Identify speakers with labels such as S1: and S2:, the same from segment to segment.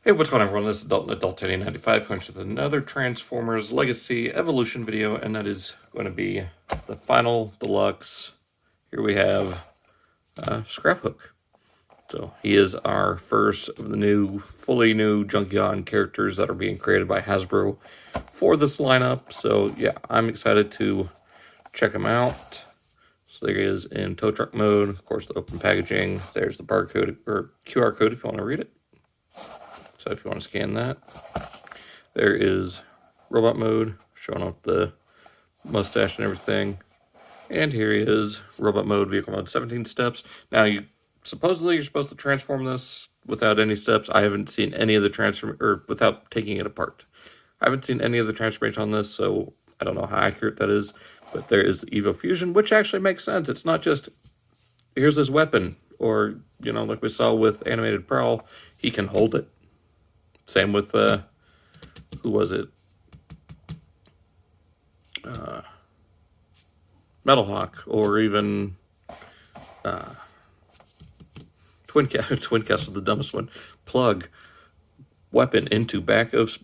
S1: Hey, what's going on, everyone? This is Adult95 coming with another Transformers Legacy Evolution video, and that is going to be the final deluxe. Here we have Scraphook. So he is our first of the fully new Junkion characters that are being created by Hasbro for this lineup. So yeah, I'm excited to check him out. So there he is in tow truck mode. Of course, the open packaging. There's the barcode or QR code if you want to read it. So if you want to scan that, there is robot mode, showing off the mustache and everything. And here he is, robot mode, vehicle mode, 17 steps. Now, supposedly you're supposed to transform this without any steps. I haven't seen any of the without taking it apart. I haven't seen any of the transformation on this, so I don't know how accurate that is. But there is Evo Fusion, which actually makes sense. It's not just, here's this weapon, or, you know, like we saw with Animated Prowl, he can hold it. Same with, who was it? Metalhawk, or even Twin Cast was the dumbest one. Plug weapon into back of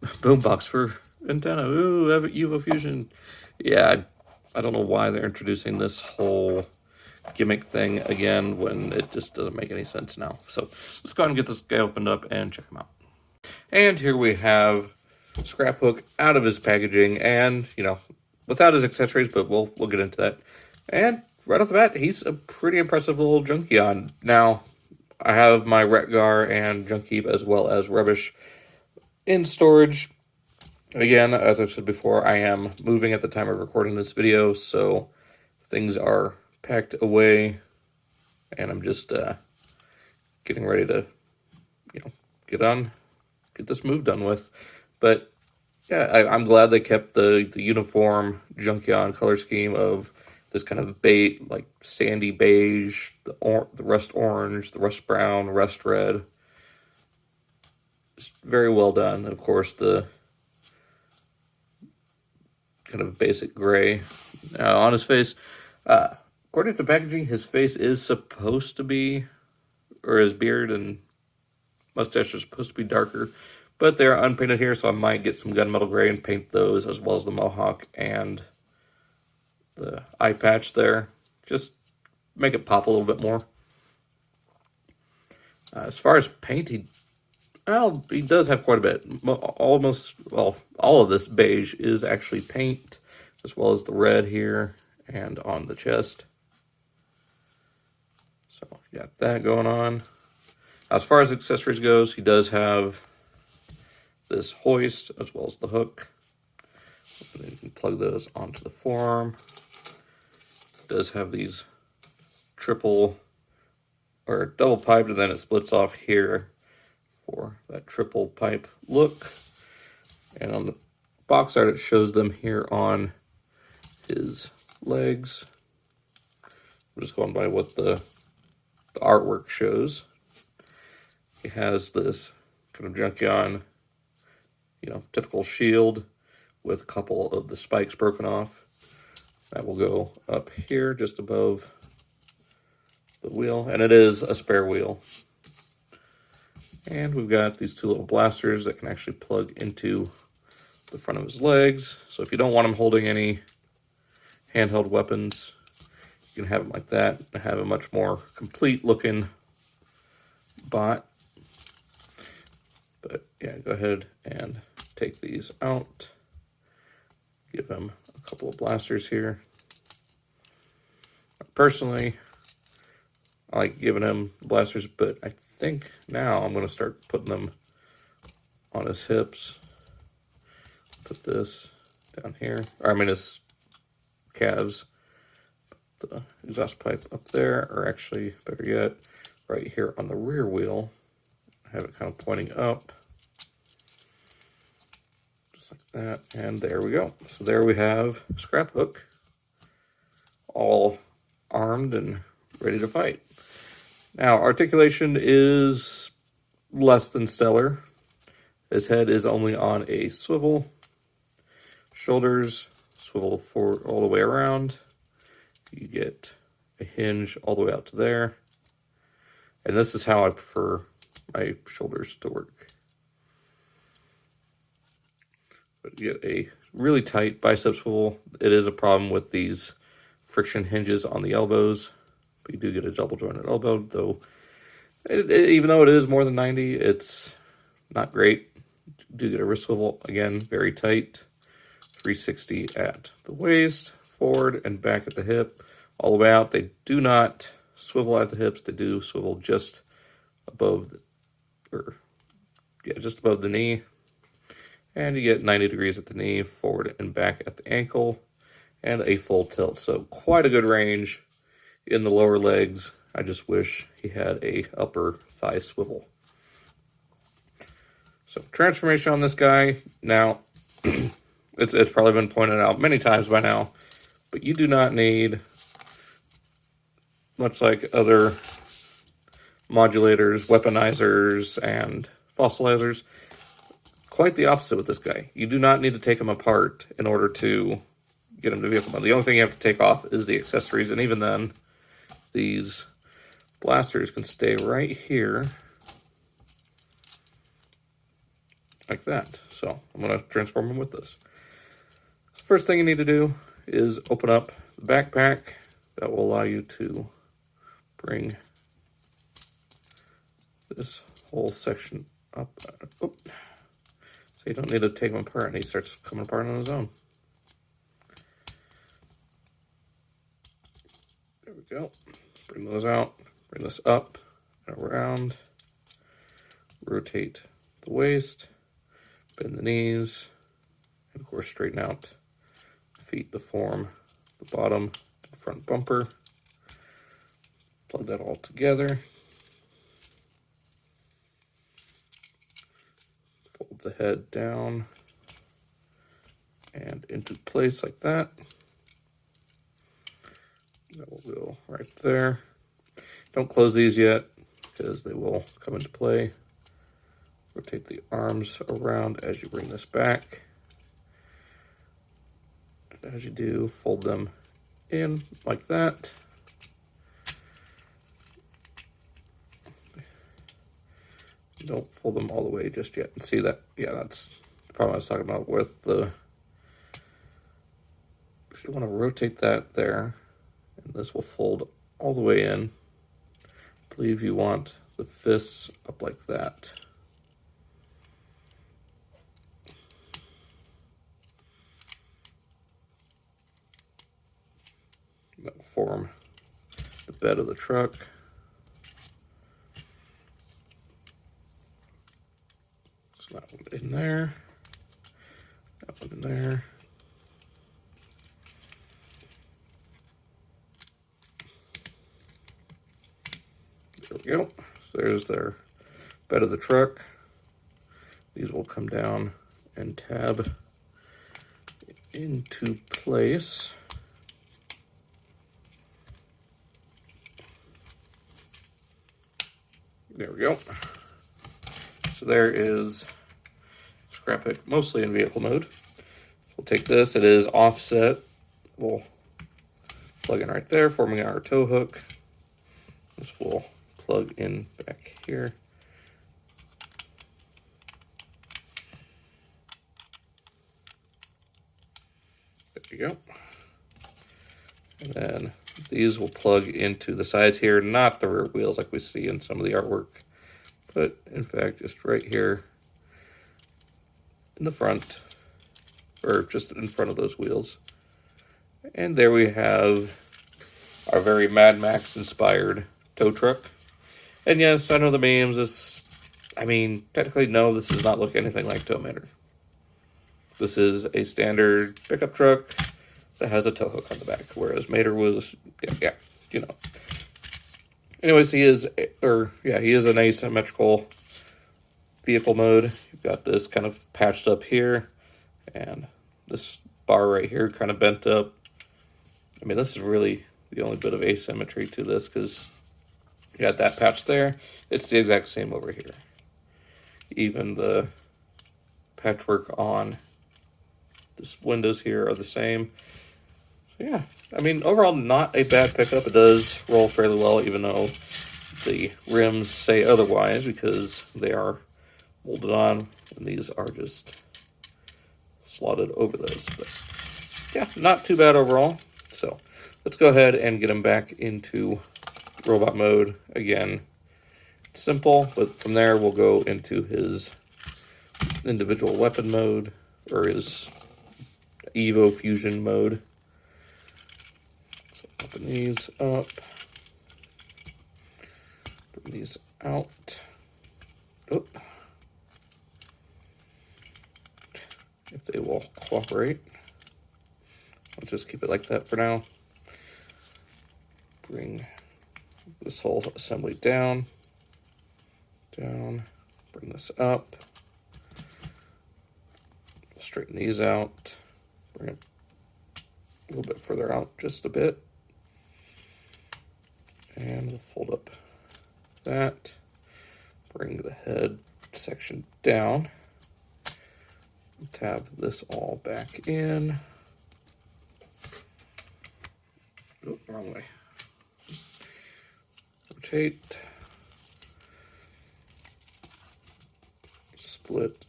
S1: boombox for antenna. Ooh, Evo Fusion. Yeah, I don't know why they're introducing this whole gimmick thing again when it just doesn't make any sense now. So let's go ahead and get this guy opened up and check him out. And here we have Scraphook out of his packaging, and, you know, without his accessories, but we'll get into that. And right off the bat, he's a pretty impressive little Junkion. Now, I have my Retgar and Junkie as well as Rubbish in storage. Again, as I've said before, I am moving at the time of recording this video, so things are packed away, and I'm just getting ready to, you know, get this move done with. But yeah, I'm glad they kept the uniform Junkion color scheme of this kind of like sandy beige, the rust orange, the rust brown, rust red. Just very well done. Of course, the kind of basic gray. Now on his face, according to the packaging, his face is supposed to be, or his beard and mustache are supposed to be darker, but they're unpainted here, so I might get some gunmetal gray and paint those, as well as the mohawk and the eye patch there. Just make it pop a little bit more. As far as paint, he does have quite a bit. All of this beige is actually paint, as well as the red here and on the chest. So you got that going on. As far as accessories goes, he does have this hoist as well as the hook. And you can plug those onto the forearm. It does have these double piped, and then it splits off here for that triple pipe look. And on the box art, it shows them here on his legs. I'm just going by what the artwork shows. He has this kind of Junkion, you know, typical shield with a couple of the spikes broken off. That will go up here just above the wheel, and it is a spare wheel. And we've got these two little blasters that can actually plug into the front of his legs. So if you don't want him holding any handheld weapons, you can have him like that and have a much more complete looking bot. But yeah, go ahead and take these out. Give him a couple of blasters here. Personally, I like giving him blasters, but I think now I'm going to start putting them on his hips. Put this down here. His calves. Put the exhaust pipe up there, or actually, better yet, right here on the rear wheel. Have it kind of pointing up, just like that, and there we go. So there we have Scraphook, all armed and ready to fight. Now, articulation is less than stellar. His head is only on a swivel. Shoulders swivel forward all the way around. You get a hinge all the way out to there. And this is how I prefer my shoulders to work. But you get a really tight bicep swivel. It is a problem with these friction hinges on the elbows, but you do get a double jointed elbow, though even though it is more than 90, it's not great. You do get a wrist swivel, again, very tight. 360 at the waist, forward and back at the hip, all the way out. They do not swivel at the hips. They do swivel just above just above the knee. And you get 90 degrees at the knee, forward and back at the ankle, and a full tilt. So quite a good range in the lower legs. I just wish he had a upper thigh swivel. So transformation on this guy. Now, it's probably been pointed out many times by now, but you do not need, much like other modulators, weaponizers, and fossilizers, quite the opposite with this guy. You do not need to take him apart in order to get him to vehicle mode. The only thing you have to take off is the accessories, and even then, these blasters can stay right here, like that. So I'm going to transform him with this. So first thing you need to do is open up the backpack. That will allow you to bring this whole section up. So you don't need to take him apart, and he starts coming apart on his own. There we go. Bring those out. Bring this up and around. Rotate the waist. Bend the knees. And of course, straighten out the feet to form the bottom and front bumper. Plug that all together. Fold the head down and into place like that. That will go right there. Don't close these yet because they will come into play. Rotate the arms around as you bring this back. And as you do, fold them in like that. Don't fold them all the way just yet. And see that? Yeah, that's the problem I was talking about with the... If you want to rotate that there, and this will fold all the way in. I believe you want the fists up like that. That will form the bed of the truck. So that one in there, that one in there. There we go. So there's their bed of the truck. These will come down and tab into place. There we go. So there is Scraphook, mostly in vehicle mode. We'll take this, it is offset. We'll plug in right there, forming our tow hook. This will plug in back here. There you go. And then these will plug into the sides here, not the rear wheels like we see in some of the artwork, but in fact just right here in the front, or just in front of those wheels. And there we have our very Mad Max inspired tow truck. And yes, I know the memes, technically no, this does not look anything like Tow Mater. This is a standard pickup truck that has a tow hook on the back, whereas Mater was, you know. Anyways, he is an asymmetrical vehicle mode. You've got this kind of patched up here, and this bar right here kind of bent up. This is really the only bit of asymmetry to this, because you got that patch there. It's the exact same over here. Even the patchwork on this windows here are the same. So yeah, overall not a bad pickup. It does roll fairly well, even though the rims say otherwise, because they are molded on, and these are just slotted over those. But yeah, not too bad overall. So let's go ahead and get him back into robot mode again. It's simple, but from there we'll go into his individual weapon mode, or his Evo fusion mode. So open these up, bring these out. Oh. If they will cooperate. I'll just keep it like that for now. Bring this whole assembly down, bring this up, straighten these out, bring it a little bit further out, just a bit, and we'll fold up that, bring the head section down, tab this all back in. Oh, wrong way. Rotate, split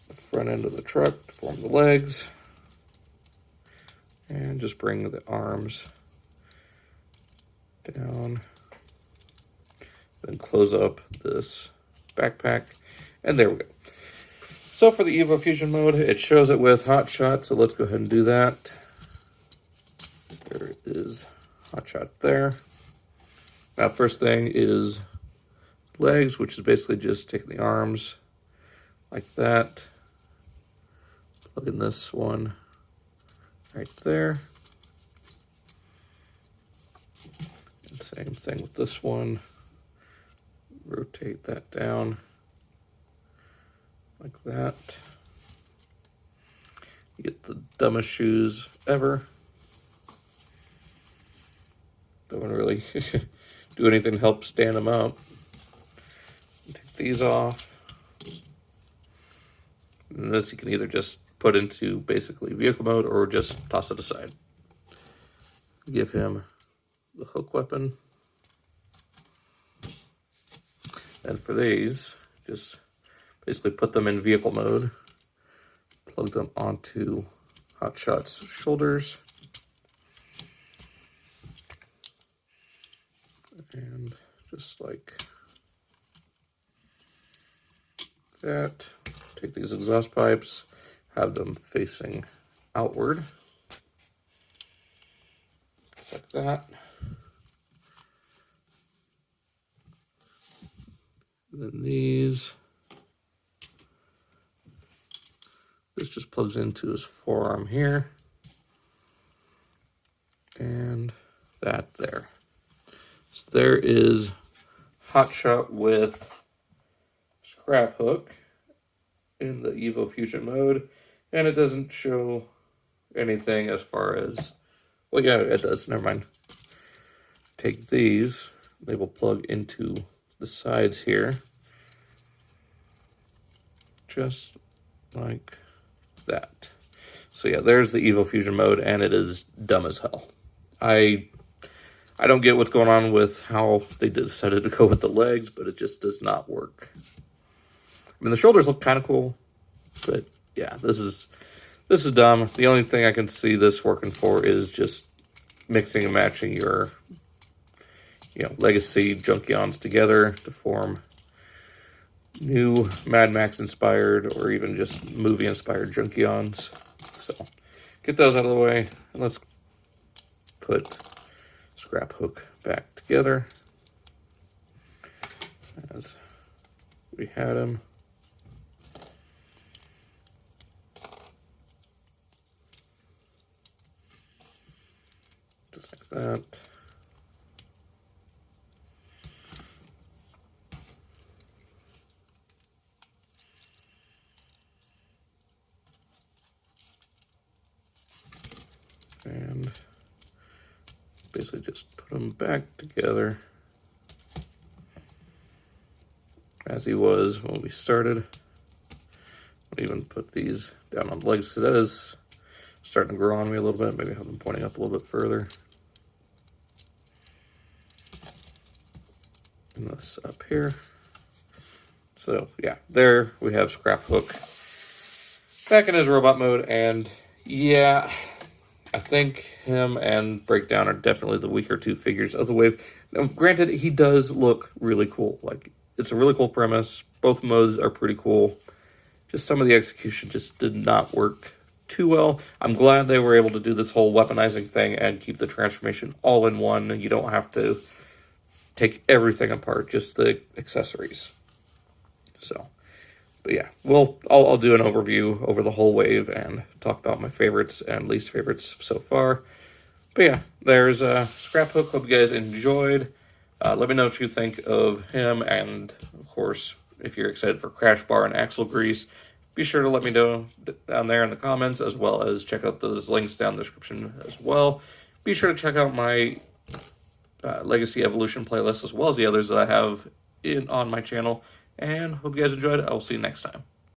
S1: the front end of the truck to form the legs, and just bring the arms down, then close up this backpack, and there we go. So for the Evo Fusion mode, it shows it with Hot Shot, so let's go ahead and do that. There is Hot Shot there. Now, first thing is legs, which is basically just taking the arms like that, plug in this one right there. And same thing with this one. Rotate that down like that. You get the dumbest shoes ever. Don't really do anything to help stand them up. Take these off. And this you can either just put into basically vehicle mode or just toss it aside. Give him the hook weapon. And for these, just basically put them in vehicle mode. Plug them onto Hot Shot's shoulders. And just like that, take these exhaust pipes, have them facing outward, just like that. And then this just plugs into his forearm here, and that there. So there is Hot Shot with Scraphook in the Evo Fusion mode, and it doesn't show anything as far as, well, yeah, it does, never mind. Take these, they will plug into the sides here, just like that. So yeah, there's the Evo Fusion mode, and it is dumb as hell. I don't get what's going on with how they decided to go with the legs, but it just does not work. I mean, the shoulders look kind of cool, but yeah, this is dumb. The only thing I can see this working for is just mixing and matching your, legacy Junkions together to form new Mad Max inspired or even just movie inspired Junkions. So get those out of the way, and let's put Scraphook back together as we had him. Just like that. And basically just put them back together as he was when we started. I'll even put these down on the legs because that is starting to grow on me a little bit. Maybe have them pointing up a little bit further. And this up here. So yeah, there we have Scraphook. back in his robot mode, and yeah, I think him and Breakdown are definitely the weaker two figures of the wave. Now, granted, he does look really cool. Like, it's a really cool premise. Both modes are pretty cool. Just some of the execution just did not work too well. I'm glad they were able to do this whole weaponizing thing and keep the transformation all in one. You don't have to take everything apart, just the accessories. So, but yeah, I'll do an overview over the whole wave and talk about my favorites and least favorites so far. But yeah, there's Scraphook. Hope you guys enjoyed. Let me know what you think of him, and of course, if you're excited for Crash Bar and Axle Grease, be sure to let me know down there in the comments, as well as check out those links down in the description as well. Be sure to check out my Legacy Evolution playlist, as well as the others that I have on my channel. And hope you guys enjoyed. I will see you next time.